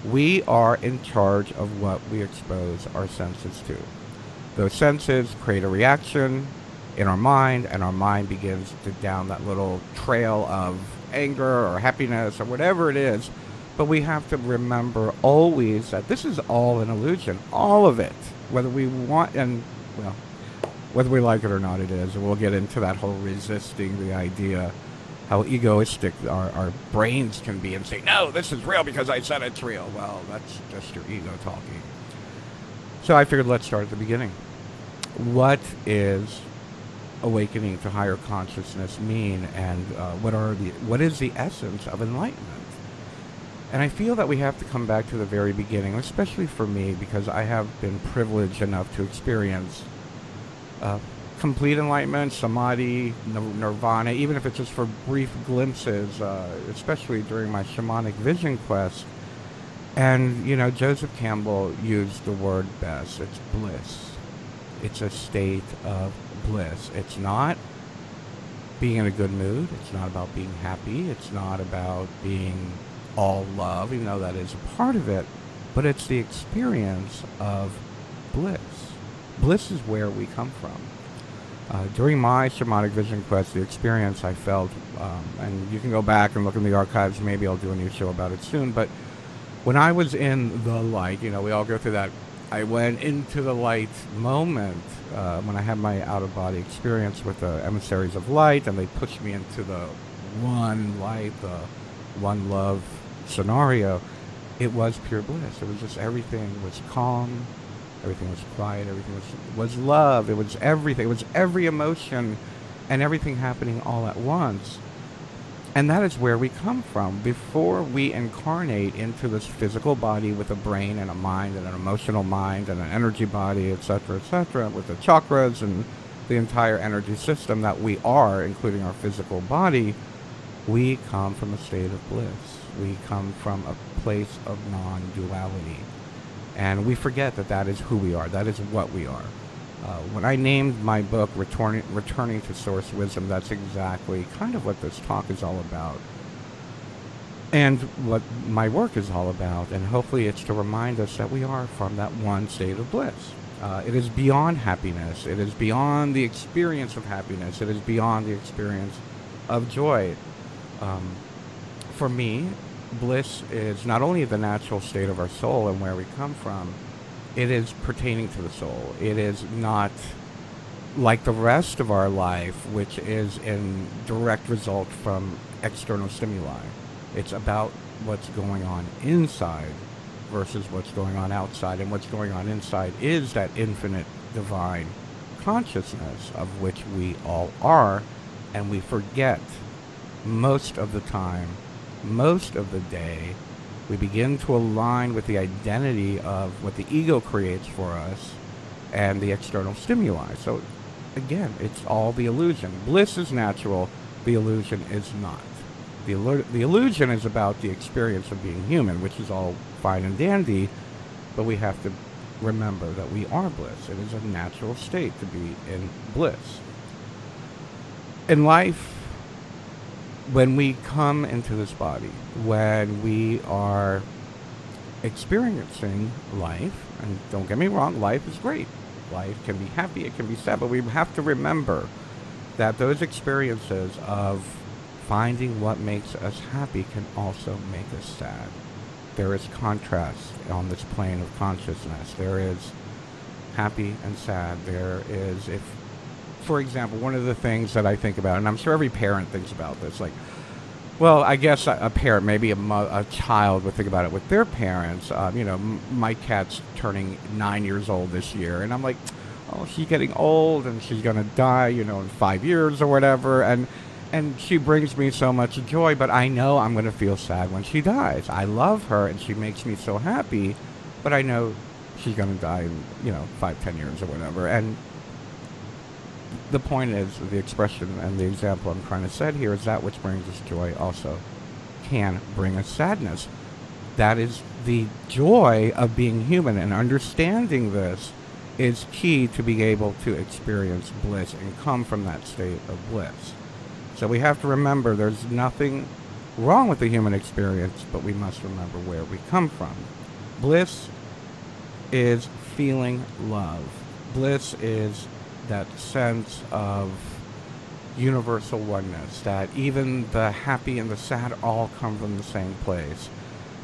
We are in charge of what we expose our senses to. Those senses create a reaction in our mind, and our mind begins to down that little trail of anger or happiness or whatever it is. But we have to remember always that this is all an illusion, all of it, whether we want, and well, whether we like it or not, it is. And we'll get into that whole resisting the idea, how egoistic our brains can be and say, no, this is real because I said it's real. Well, that's just your ego talking. So I figured let's start at the beginning. What is awakening to higher consciousness mean, and what is the essence of enlightenment? And I feel that we have to come back to the very beginning, especially for me, because I have been privileged enough to experience complete enlightenment, samadhi, nirvana, even if it's just for brief glimpses, especially during my shamanic vision quest. And, you know, Joseph Campbell used the word best. It's bliss. It's a state of bliss. It's not being in a good mood. It's not about being happy. It's not about being all love, even though that is a part of it. But it's the experience of bliss. Bliss is where we come from. During my shamanic vision quest, the experience I felt, and you can go back and look in the archives, maybe I'll do a new show about it soon, but when I was in the light, you know, we all go through that, I went into the light moment when I had my out-of-body experience with the emissaries of light, and they pushed me into the one light, the one love scenario. It was pure bliss. It was just everything was calm, everything was quiet, everything was love. It was everything. It was every emotion and everything happening all at once. And that is where we come from. Before we incarnate into this physical body with a brain and a mind and an emotional mind and an energy body, etc., with the chakras and the entire energy system that we are, including our physical body, we come from a state of bliss. We come from a place of non-duality. And we forget that that is who we are. That is what we are. When I named my book Returning to Source Wisdom, that's exactly kind of what this talk is all about. And what my work is all about. And hopefully it's to remind us that we are from that one state of bliss. It is beyond happiness. It is beyond the experience of happiness. It is beyond the experience of joy. For me, bliss is not only the natural state of our soul and where we come from, it is pertaining to the soul. It is not like the rest of our life, which is in direct result from external stimuli. It's about what's going on inside versus what's going on outside. And what's going on inside is that infinite divine consciousness of which we all are, and we forget most of the time, most of the day. We begin to align with the identity of what the ego creates for us and the external stimuli. So again, it's all the illusion. Bliss is natural, the illusion is not. The illusion is about the experience of being human, which is all fine and dandy, but we have to remember that we are bliss. It is a natural state to be in bliss. In life, when we come into this body, when we are experiencing life, and don't get me wrong, life is great. Life can be happy, it can be sad, but we have to remember that those experiences of finding what makes us happy can also make us sad. There is contrast on this plane of consciousness. There is happy and sad. There is, if, for example, one of the things that I think about, and I'm sure every parent thinks about this, like, well, I guess a parent, maybe a child would think about it with their parents. You know, my cat's turning 9 years old this year, and I'm like, oh, she's getting old, and she's going to die, you know, in 5 years or whatever, and she brings me so much joy, but I know I'm going to feel sad when she dies. I love her, and she makes me so happy, but I know she's going to die in, you know, 5-10 years or whatever, and the point is, the expression and the example I'm trying to set here is that which brings us joy also can bring us sadness. That is the joy of being human, and understanding this is key to being able to experience bliss and come from that state of bliss. So we have to remember there's nothing wrong with the human experience, but we must remember where we come from. Bliss is feeling love. Bliss is that sense of universal oneness, that even the happy and the sad all come from the same place,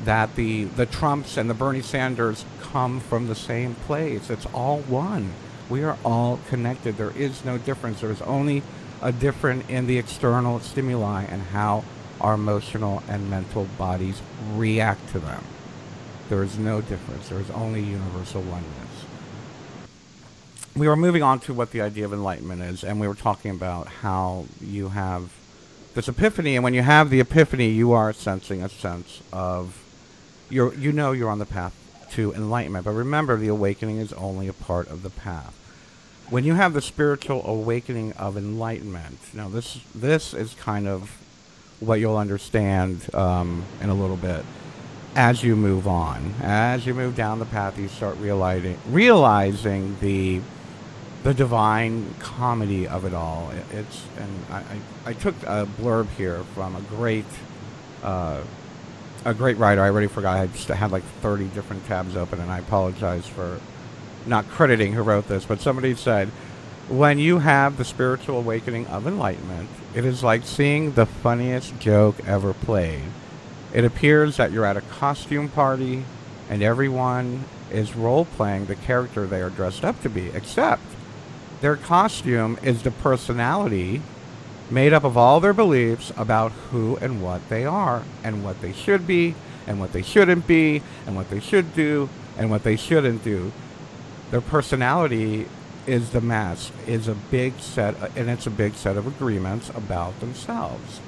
that the Trumps and the Bernie Sanders come from the same place. It's all one. We are all connected. There is no difference. There's only a difference in the external stimuli and how our emotional and mental bodies react to them. There is no difference. There is only universal oneness. We were moving on to what the idea of enlightenment is, and we were talking about how you have this epiphany, and when you have the epiphany, you are sensing a sense of, you're on the path to enlightenment. But remember, the awakening is only a part of the path. When you have the spiritual awakening of enlightenment, now this is kind of what you'll understand in a little bit. As you move on, as you move down the path, you start realizing the divine comedy of it all. I took a blurb here from a great writer. I already forgot. I just had like 30 different tabs open, and I apologize for not crediting who wrote this. But somebody said, when you have the spiritual awakening of enlightenment, it is like seeing the funniest joke ever played. It appears that you're at a costume party and everyone is role-playing the character they are dressed up to be, except their costume is the personality made up of all their beliefs about who and what they are, and what they should be, and what they shouldn't be, and what they should do, and what they shouldn't do. Their personality is the mask, is a big set, and it's a big set of agreements about themselves.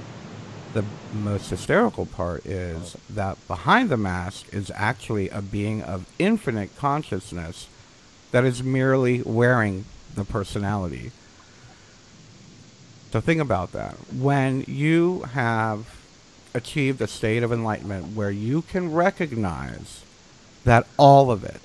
The most hysterical part is that behind the mask is actually a being of infinite consciousness that is merely wearing the personality. So think about that. When you have achieved a state of enlightenment where you can recognize that all of it,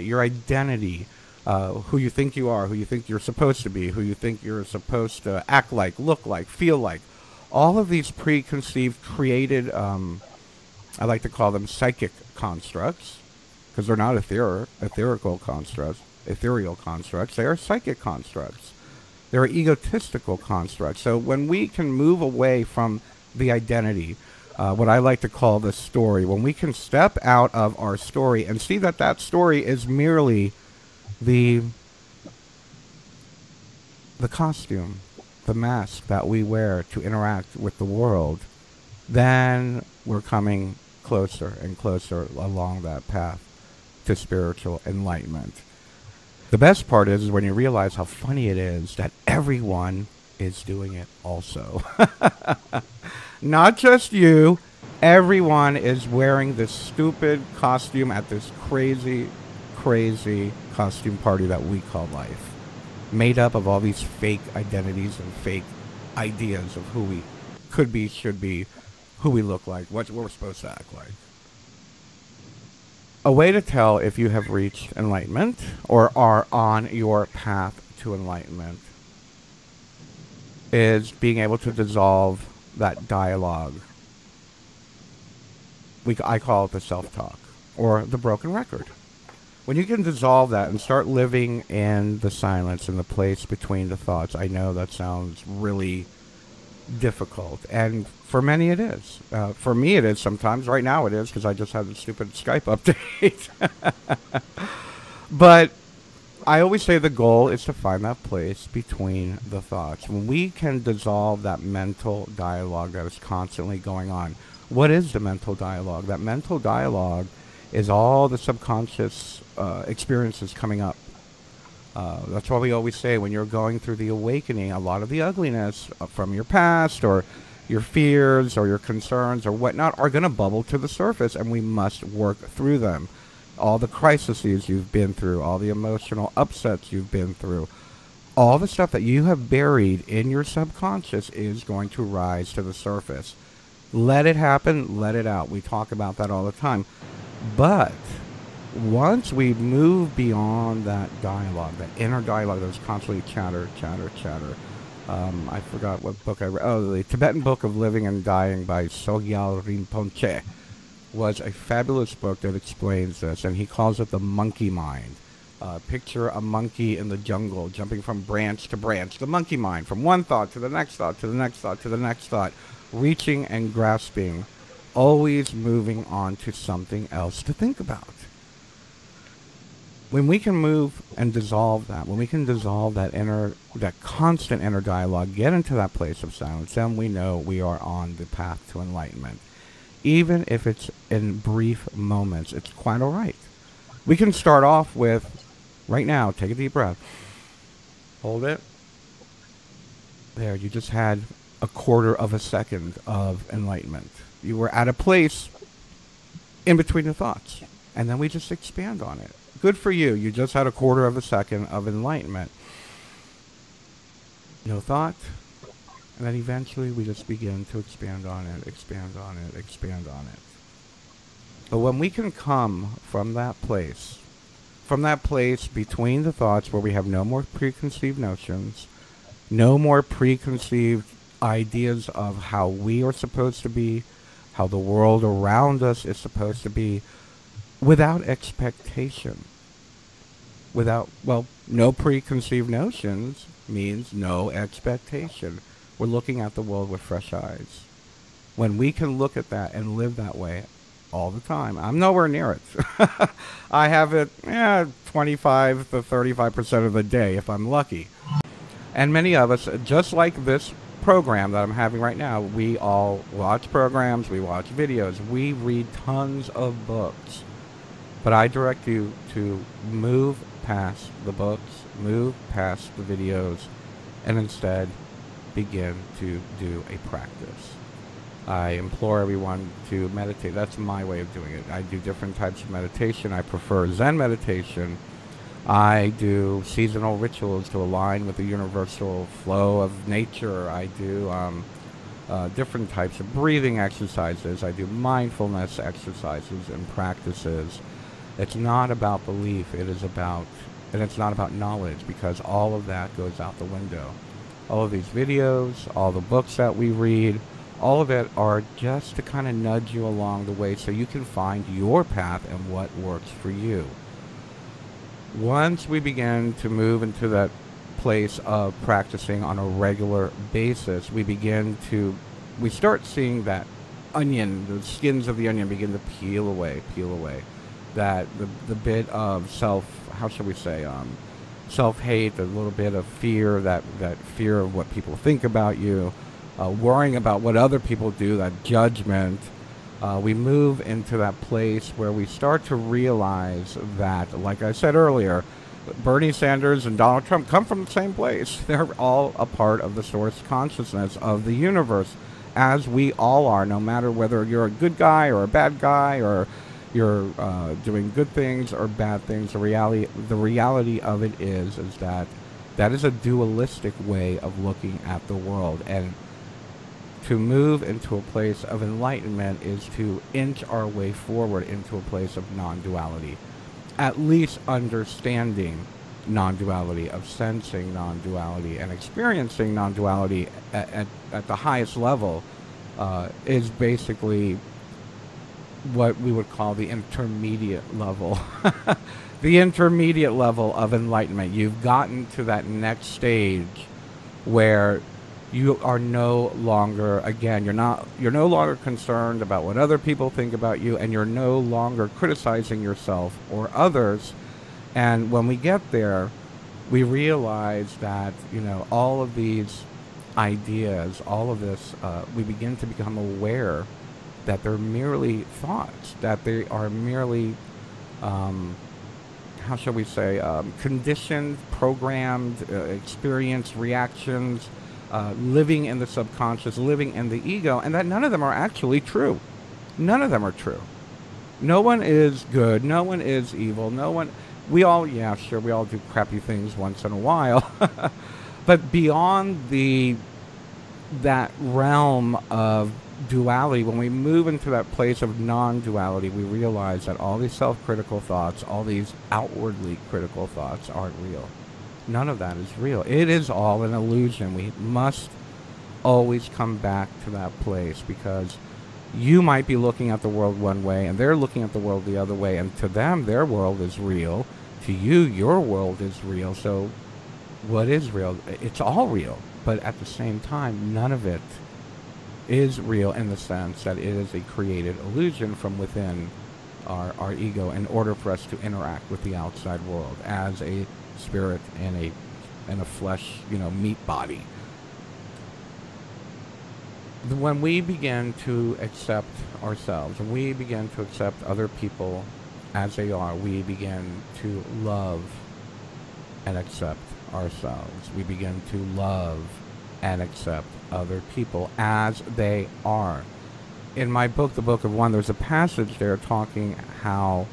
your identity, who you think you are, who you think you're supposed to be, who you think you're supposed to act like, look like, feel like, all of these preconceived, created, I like to call them psychic constructs, because they're not ethereal constructs. They are psychic constructs. They're egotistical constructs. So when we can move away from the identity, what I like to call the story, when we can step out of our story and see that that story is merely the costume, the mask that we wear to interact with the world, then we're coming closer and closer along that path to spiritual enlightenment. The best part is when you realize how funny it is that everyone is doing it also. Not just you. Everyone is wearing this stupid costume at this crazy, crazy costume party that we call life. Made up of all these fake identities and fake ideas of who we could be, should be, who we look like, what we're supposed to act like. A way to tell if you have reached enlightenment or are on your path to enlightenment is being able to dissolve that dialogue. I call it the self-talk or the broken record. When you can dissolve that and start living in the silence, in the place between the thoughts, I know that sounds really difficult, and for many it is. For me it is sometimes. Right now it is, because I just had a stupid Skype update. But I always say the goal is to find that place between the thoughts. When we can dissolve that mental dialogue that is constantly going on. What is the mental dialogue? That mental dialogue is all the subconscious experiences coming up. That's why we always say when you're going through the awakening, a lot of the ugliness from your past or your fears or your concerns or whatnot are going to bubble to the surface, and we must work through them. All the crises you've been through, all the emotional upsets you've been through, all the stuff that you have buried in your subconscious is going to rise to the surface. Let it happen, let it out. We talk about that all the time. But once we move beyond that dialogue, that inner dialogue that is constantly chatter, chatter, chatter, I forgot what book I read. Oh, the Tibetan Book of Living and Dying by Sogyal Rinpoche was a fabulous book that explains this, and he calls it the monkey mind. Picture a monkey in the jungle, jumping from branch to branch. The monkey mind, from one thought to the next thought, to the next thought, to the next thought, reaching and grasping, always moving on to something else to think about. When we can move and dissolve that, when we can dissolve that constant inner dialogue, get into that place of silence, then we know we are on the path to enlightenment. Even if it's in brief moments, it's quite all right. We can start off with, right now, take a deep breath. Hold it. There, you just had a quarter of a second of enlightenment. You were at a place in between the thoughts. And then we just expand on it. Good for you. You just had a quarter of a second of enlightenment. No thought. And then eventually we just begin to expand on it, expand on it, expand on it. But when we can come from that place between the thoughts where we have no more preconceived notions, no more preconceived ideas of how we are supposed to be, how the world around us is supposed to be, without expectation. No preconceived notions means no expectation. We're looking at the world with fresh eyes. When we can look at that and live that way all the time, I'm nowhere near it. I have it 25 to 35% of the day if I'm lucky. And many of us, just like this program that I'm having right now, we all watch programs, we watch videos, we read tons of books. But I direct you to move past the books, move past the videos, and instead begin to do a practice. I implore everyone to meditate. That's my way of doing it. I do different types of meditation. I prefer Zen meditation. I do seasonal rituals to align with the universal flow of nature. I do different types of breathing exercises. I do mindfulness exercises and practices. It's not about belief. And it's not about knowledge, because all of that goes out the window. All of these videos, all the books that we read, all of it are just to kind of nudge you along the way so you can find your path and what works for you. Once we begin to move into that place of practicing on a regular basis, we start seeing that onion, the skins of the onion begin to peel away. That the bit of self-hate, a little bit of fear, that fear of what people think about you, worrying about what other people do, that judgment. We move into that place where we start to realize that, like I said earlier, Bernie Sanders and Donald Trump come from the same place. They're all a part of the source consciousness of the universe, as we all are, no matter whether you're a good guy or a bad guy, or you're doing good things or bad things. The reality of it is that is a dualistic way of looking at the world. And to move into a place of enlightenment is to inch our way forward into a place of non-duality. At least understanding non-duality, of sensing non-duality and experiencing non-duality at the highest level is basically what we would call the intermediate level. The intermediate level of enlightenment. You've gotten to that next stage where you are no longer, again, you're no longer concerned about what other people think about you, and you're no longer criticizing yourself or others. And when we get there, we realize that, all of these ideas, all of this, we begin to become aware that they're merely thoughts, that they are merely, conditioned, programmed, experienced reactions, living in the subconscious, living in the ego, and that none of them are actually true. None of them are true. No one is good. No one is evil. We all do crappy things once in a while. But beyond that realm of duality, when we move into that place of non-duality, we realize that all these self-critical thoughts, all these outwardly critical thoughts aren't real. None of that is real. It is all an illusion. We must always come back to that place, because you might be looking at the world one way and they're looking at the world the other way, and to them their world is real, to you your world is real. So what is real? It's all real, but at the same time none of it is real, in the sense that it is a created illusion from within our ego, in order for us to interact with the outside world as a spirit in a flesh, meat body. When we begin to accept ourselves, and we begin to accept other people as they are, we begin to love and accept ourselves. We begin to love and accept other people as they are. In my book, The Book of One, there's a passage there talking how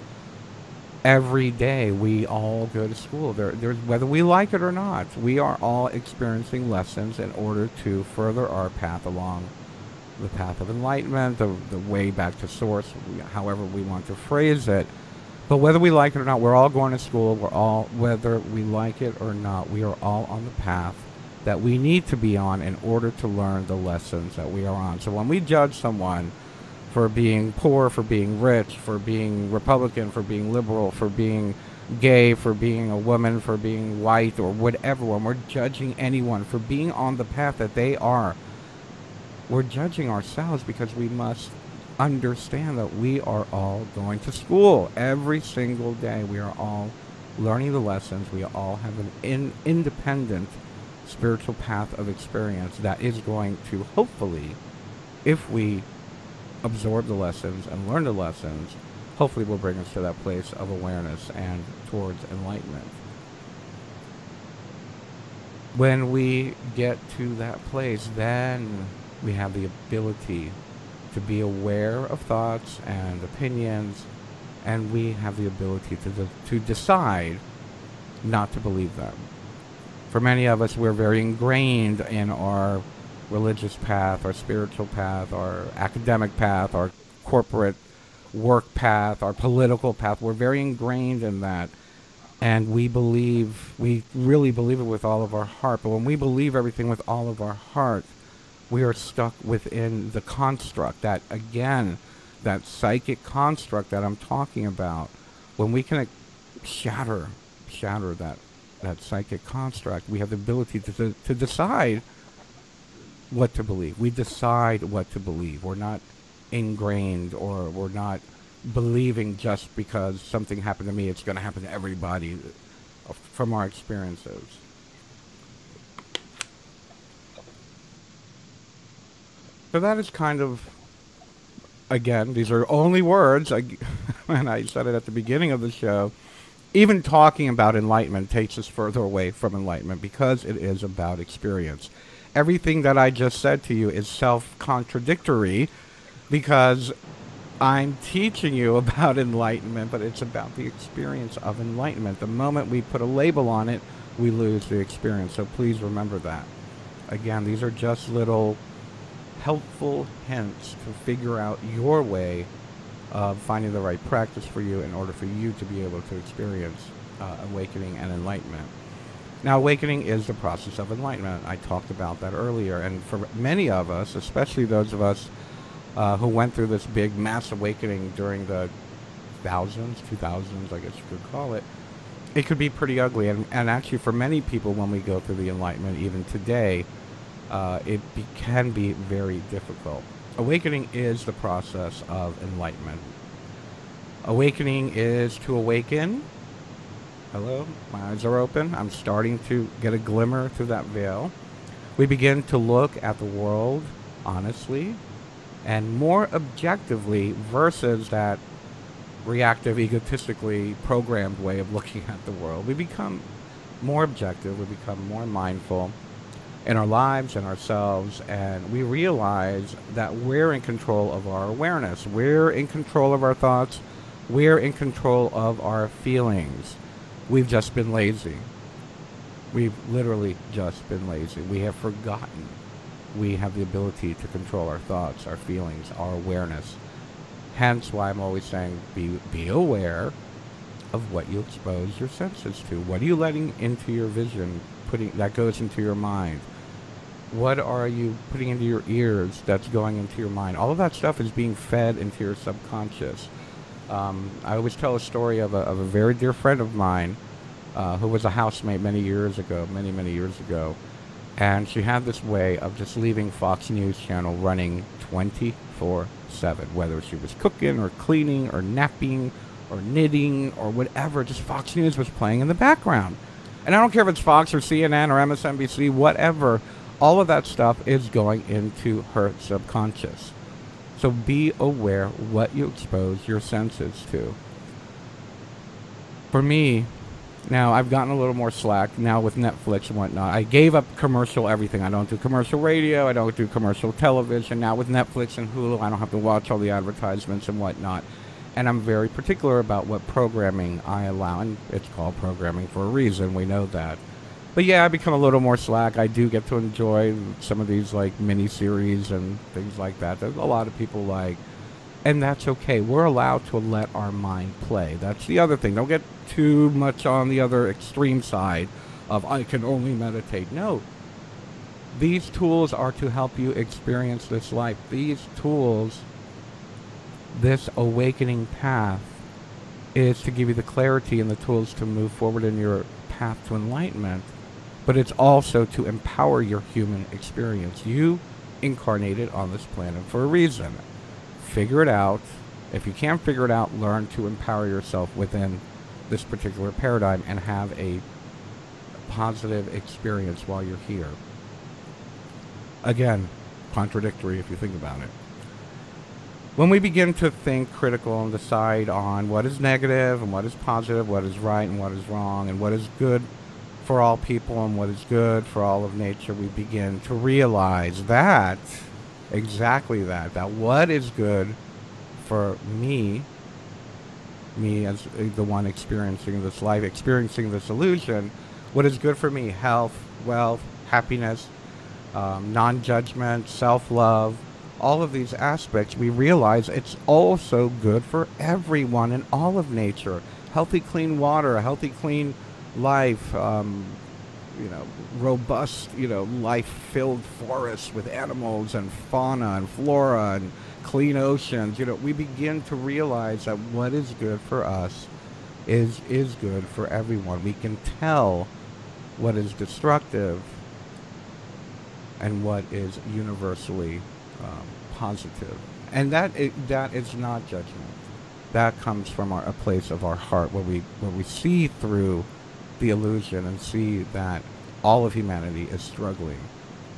every day we all go to school. There's, whether we like it or not, we are all experiencing lessons in order to further our path along the path of enlightenment, the way back to source, however we want to phrase it. But whether we like it or not, we're all going to school. Whether we like it or not, we are all on the path that we need to be on in order to learn the lessons that we are on. So when we judge someone for being poor, for being rich, for being Republican, for being liberal, for being gay, for being a woman, for being white, or whatever, when we're judging anyone for being on the path that they are, we're judging ourselves, because we must understand that we are all going to school every single day. We are all learning the lessons. We all have an independent spiritual path of experience that is going to, hopefully, if we absorb the lessons and learn the lessons, hopefully will bring us to that place of awareness and towards enlightenment. When we get to that place, then we have the ability to be aware of thoughts and opinions, and we have the ability to decide not to believe them. For many of us, we're very ingrained in our religious path, our spiritual path, our academic path, our corporate work path, our political path. We're very ingrained in that, and we really believe it with all of our heart. But when we believe everything with all of our heart, we are stuck within the construct, that psychic construct that I'm talking about. When we can shatter that psychic construct, we have the ability to decide what to believe. We decide what to believe. We're not ingrained, or we're not believing just because something happened to me, it's going to happen to everybody from our experiences. So that is kind of, again, these are only words, and I said it at the beginning of the show. Even talking about enlightenment takes us further away from enlightenment, because it is about experience. Everything that I just said to you is self-contradictory, because I'm teaching you about enlightenment, but it's about the experience of enlightenment. The moment we put a label on it, we lose the experience. So please remember that. Again, these are just little helpful hints to figure out your way of finding the right practice for you in order for you to be able to experience awakening and enlightenment. Now, awakening is the process of enlightenment. I talked about that earlier, and for many of us, especially those of us who went through this big mass awakening during the 2000s, I guess you could call it, it could be pretty ugly. And actually, for many people, when we go through the enlightenment, even today, can be very difficult. Awakening is the process of enlightenment. Awakening is to awaken. Hello, my eyes are open. I'm starting to get a glimmer through that veil. We begin to look at the world honestly and more objectively versus that reactive, egotistically programmed way of looking at the world. We become more objective. We become more mindful in our lives and ourselves, and we realize that we're in control of our awareness. We're in control of our thoughts. We're in control of our feelings. We've just been lazy. We've literally just been lazy. We have forgotten we have the ability to control our thoughts, our feelings, our awareness. Hence why I'm always saying be aware, of what you expose your senses to. What are you letting into your vision, putting that goes into your mind? What are you putting into your ears that's going into your mind? All of that stuff is being fed into your subconscious. I always tell a story of a very dear friend of mine who was a housemate many years ago, many years ago. And she had this way of just leaving Fox News Channel running 24/7, whether she was cooking or cleaning or napping or knitting or whatever, just Fox News was playing in the background. And I don't care if it's Fox or CNN or MSNBC, whatever, all of that stuff is going into her subconscious. So be aware what you expose your senses to. For me, now I've gotten a little more slack now with Netflix and whatnot. I gave up commercial everything. I don't do commercial radio. I don't do commercial television. Now with Netflix and Hulu, I don't have to watch all the advertisements and whatnot. And I'm very particular about what programming I allow. And it's called programming for a reason. We know that. But yeah, I become a little more slack. I do get to enjoy some of these like mini-series and things like that a lot of people like. And that's okay. We're allowed to let our mind play. That's the other thing. Don't get too much on the other extreme side of I can only meditate. No. These tools are to help you experience this life. These tools, this awakening path, is to give you the clarity and the tools to move forward in your path to enlightenment. But it's also to empower your human experience. You incarnated on this planet for a reason. Figure it out. If you can't figure it out, learn to empower yourself within this particular paradigm and have a positive experience while you're here. Again, contradictory if you think about it. When we begin to think critical and decide on what is negative and what is positive, what is right and what is wrong, and what is good for all people and what is good for all of nature, we begin to realize that, exactly that what is good for me as the one experiencing this life, experiencing this illusion, what is good for me, health, wealth, happiness, non-judgment, self-love, all of these aspects, we realize it's also good for everyone in all of nature. Healthy, clean water, a healthy, clean life, robust, life-filled forests with animals and fauna and flora and clean oceans. We begin to realize that what is good for us is good for everyone. We can tell what is destructive and what is universally positive. And that is not judgment. That comes from a place of our heart where we see through the illusion and see that all of humanity is struggling.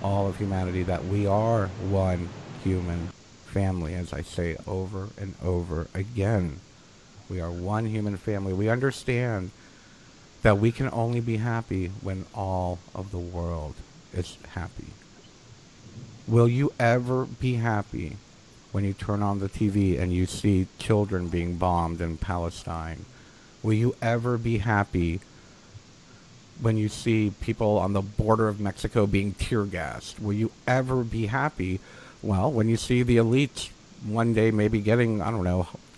All of humanity, that we are one human family, as I say over and over again. We are one human family. We understand that we can only be happy when all of the world is happy. Will you ever be happy when you turn on the TV and you see children being bombed in Palestine? Will you ever be happy when you see people on the border of Mexico being tear-gassed? Will you ever be happy, when you see the elites one day maybe getting,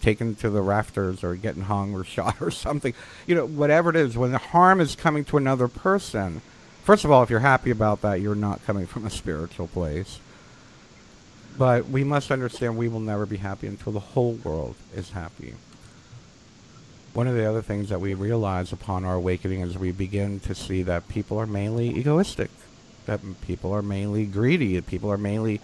taken to the rafters or getting hung or shot or something? Whatever it is, when the harm is coming to another person, first of all, if you're happy about that, you're not coming from a spiritual place. But we must understand we will never be happy until the whole world is happy. One of the other things that we realize upon our awakening is we begin to see that people are mainly egoistic, that people are mainly greedy, that people are mainly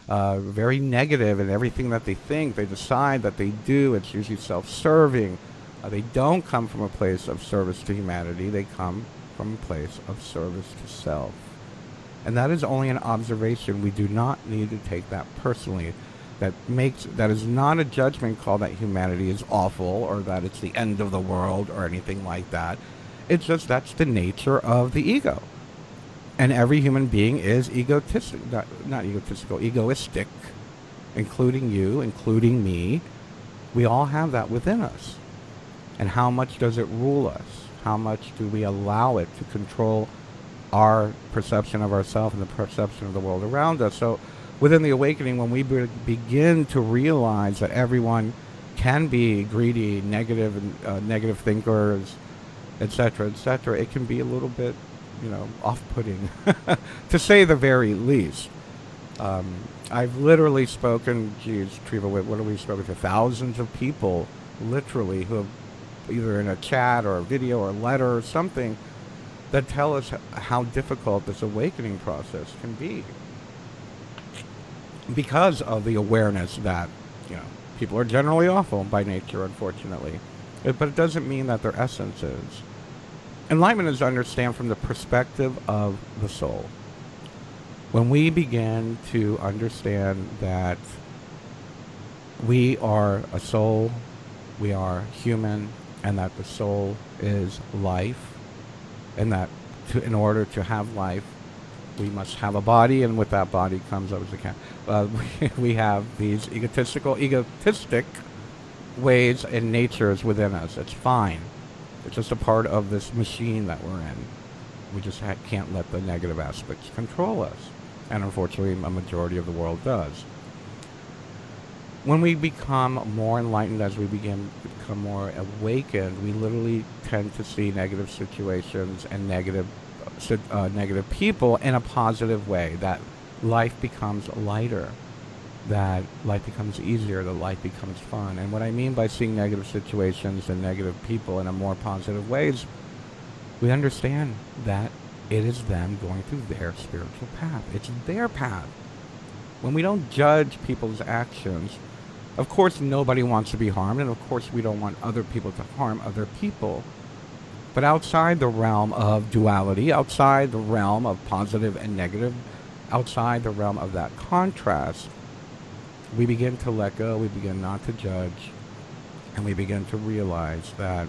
very negative in everything that they think, they decide, that they do. It's usually self-serving. They don't come from a place of service to humanity. They come from a place of service to self. And that is only an observation. We do not need to take that personally. That is not a judgment call that humanity is awful or that it's the end of the world or anything like that. It's just that's the nature of the ego. And every human being is egotistic, not egotistical, egoistic, including you, including me. We all have that within us. And how much does it rule us? How much do we allow it to control our perception of ourselves and the perception of the world around us? So within the awakening, when we begin to realize that everyone can be greedy, negative thinkers, etc., etc., it can be a little bit, off-putting, to say the very least. I've literally spoken, geez, Treva, what have we spoken to? Thousands of people, literally, who have either in a chat or a video or a letter or something that tell us how difficult this awakening process can be. Because of the awareness that, people are generally awful by nature, unfortunately. But it doesn't mean that their essence is. Enlightenment is to understand from the perspective of the soul. When we begin to understand that we are a soul, we are human, and that the soul is life, and that in order to have life, we must have a body, and with that body comes, we have these egotistic ways and natures within us. It's fine. It's just a part of this machine that we're in. We just can't let the negative aspects control us. And unfortunately, a majority of the world does. When we become more enlightened, as we become more awakened, we literally tend to see negative situations and negative people in a positive way. That life becomes lighter, that life becomes easier, that life becomes fun. And what I mean by seeing negative situations and negative people in a more positive ways, we understand that it is them going through their spiritual path. It's their path. When we don't judge people's actions, of course nobody wants to be harmed, and of course we don't want other people to harm other people. But outside the realm of duality, outside the realm of positive and negative, outside the realm of that contrast, we begin to let go, we begin not to judge, and we begin to realize that,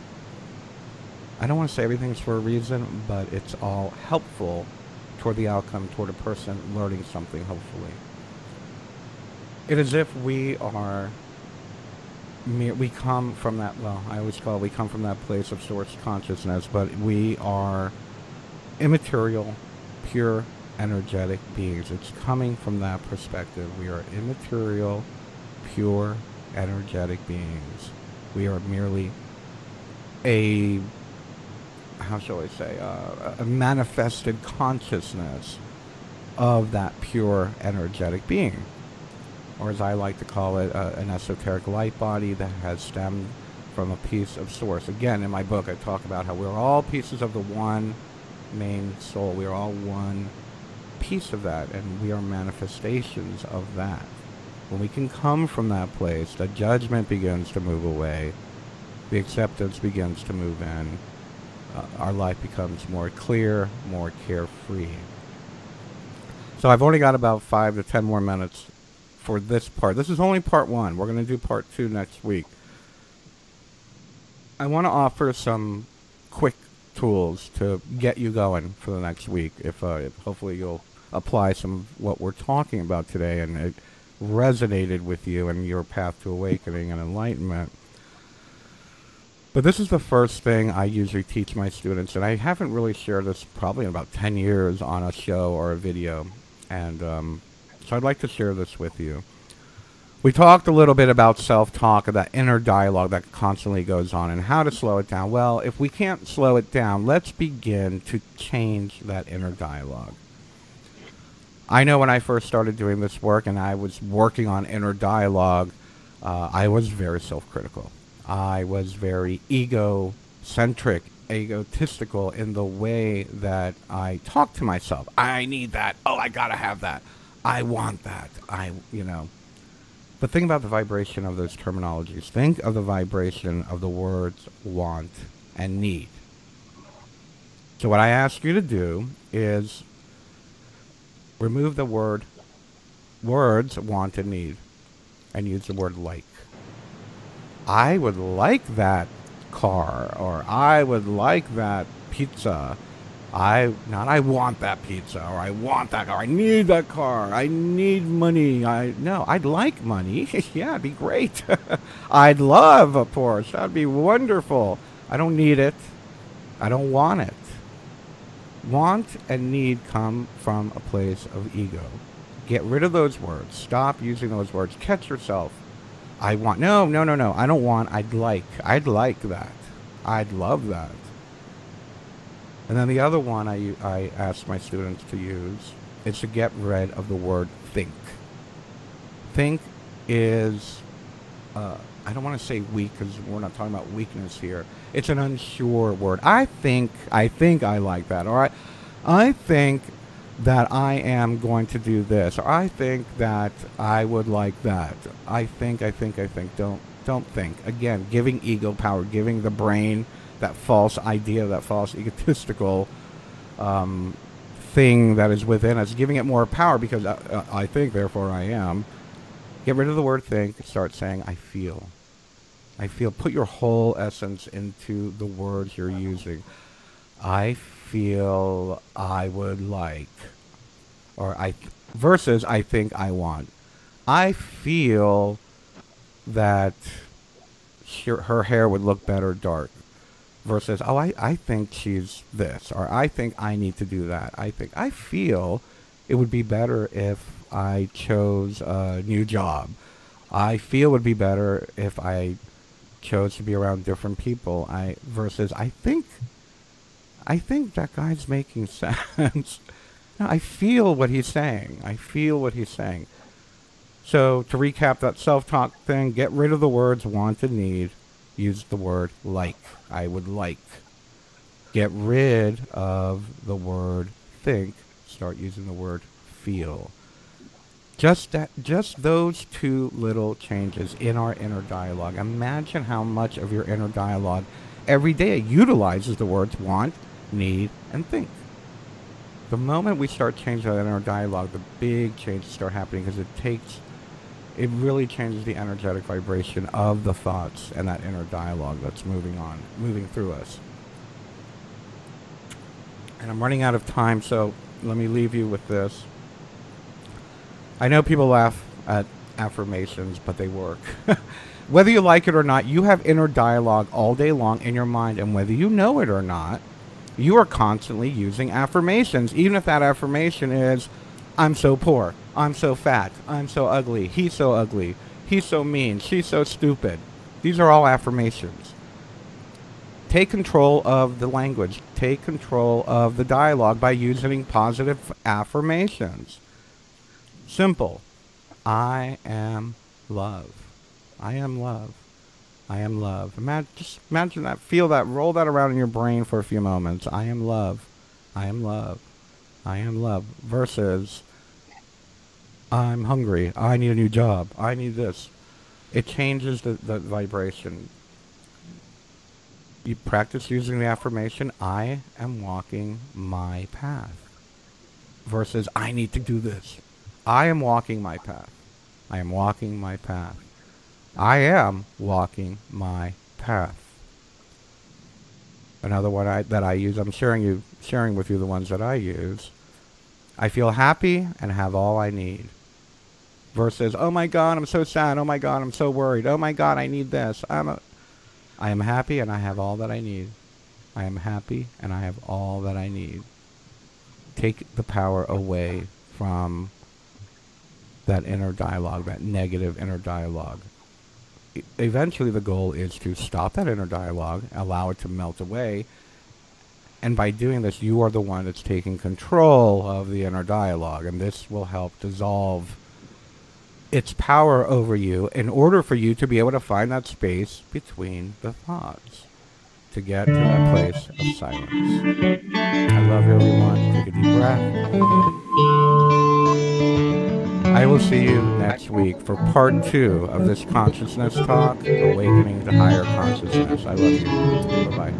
I don't want to say everything's for a reason, but it's all helpful toward the outcome, toward a person learning something, hopefully. It is if we are, we come from that, I always call it, we come from that place of source consciousness, but we are immaterial, pure, energetic beings. It's coming from that perspective. We are immaterial, pure, energetic beings. We are merely a, how shall I say, a manifested consciousness of that pure, energetic being. Or as I like to call it, an esoteric light body that has stemmed from a piece of source. Again, in my book, I talk about how we're all pieces of the one main soul. We are all one piece of that, and we are manifestations of that. When we can come from that place, the judgment begins to move away, the acceptance begins to move in, our life becomes more clear, more carefree. So I've only got about 5 to 10 more minutes for this part. This is only part 1. We're going to do part 2 next week. I want to offer some quick tools to get you going for the next week. If hopefully you'll apply some of what we're talking about today and it resonated with you and your path to awakening and enlightenment. But this is the first thing I usually teach my students, and I haven't really shared this probably in about 10 years on a show or a video. And so I'd like to share this with you. We talked a little bit about self-talk, that inner dialogue that constantly goes on, and how to slow it down. Well, if we can't slow it down, let's begin to change that inner dialogue. I know when I first started doing this work and I was working on inner dialogue, I was very self-critical. I was very egocentric, egotistical in the way that I talked to myself. I need that. Oh, I gotta have that. I want that. But think about the vibration of those terminologies. Think of the vibration of the words want and need. So what I ask you to do is remove the words want and need and use the word like. I would like that car, or I would like that pizza. Not I want that pizza, or I want that car, I need that car, I need money. No, I'd like money. Yeah, it'd be great. I'd love a Porsche. That'd be wonderful. I don't need it. I don't want it. Want and need come from a place of ego. Get rid of those words. Stop using those words. Catch yourself. I want. No, no, no, no. I don't want. I'd like. I'd like that. I'd love that. And then the other one I ask my students to use is to get rid of the word think. Think is, I don't want to say weak because we're not talking about weakness here. It's an unsure word. I think I like that. All right. I think that I am going to do this. Or I think that I would like that. I think. Don't think. Again, giving ego power, giving the brain that false idea, that false egotistical thing that is within us, giving it more power because I think, therefore I am. Get rid of the word think. Start saying I feel. I feel. Put your whole essence into the words you're using. I feel I would like, or versus I think I want. I feel that her hair would look better dark, versus I think she's this, or I think I need to do that. I feel it would be better if I chose a new job. I feel it would be better if I chose to be around different people. Versus I think that guy's making sense. No, I feel what he's saying. I feel what he's saying. So to recap that self-talk thing, get rid of the words want and need. Use the word like. I would like. Get rid of the word think. Start using the word feel. Just those two little changes in our inner dialogue. Imagine how much of your inner dialogue every day utilizes the words want, need, and think. The moment we start changing that inner dialogue, the big changes start happening because it really changes the energetic vibration of the thoughts and that inner dialogue that's moving through us. And I'm running out of time, so let me leave you with this. I know people laugh at affirmations, but they work. Whether you like it or not, you have inner dialogue all day long in your mind, and whether you know it or not, you are constantly using affirmations, even if that affirmation is, I'm so poor, I'm so fat, I'm so ugly, he's so mean, she's so stupid. These are all affirmations. Take control of the language. Take control of the dialogue by using positive affirmations. Simple. I am love. I am love. I am love. Just imagine that. Feel that. Roll that around in your brain for a few moments. I am love. I am love. I am love. Versus, I'm hungry. I need a new job. I need this. It changes the vibration. You practice using the affirmation, I am walking my path. Versus, I need to do this. I am walking my path. I am walking my path. I am walking my path. Another one that I use, I'm sharing with you the ones that I use. I feel happy and have all I need. Versus, oh my God, I'm so sad. Oh my God, I'm so worried. Oh my God, I need this. I am happy and I have all that I need. I am happy and I have all that I need. Take the power away from that inner dialogue, that negative inner dialogue. Eventually the goal is to stop that inner dialogue, allow it to melt away, and by doing this, you are the one that's taking control of the inner dialogue, and this will help dissolve its power over you in order for you to be able to find that space between the thoughts, to get to that place of silence. I love you, everyone. Take a deep breath. I will see you next week for part 2 of this consciousness talk, Awakening to Higher Consciousness. I love you. Bye-bye.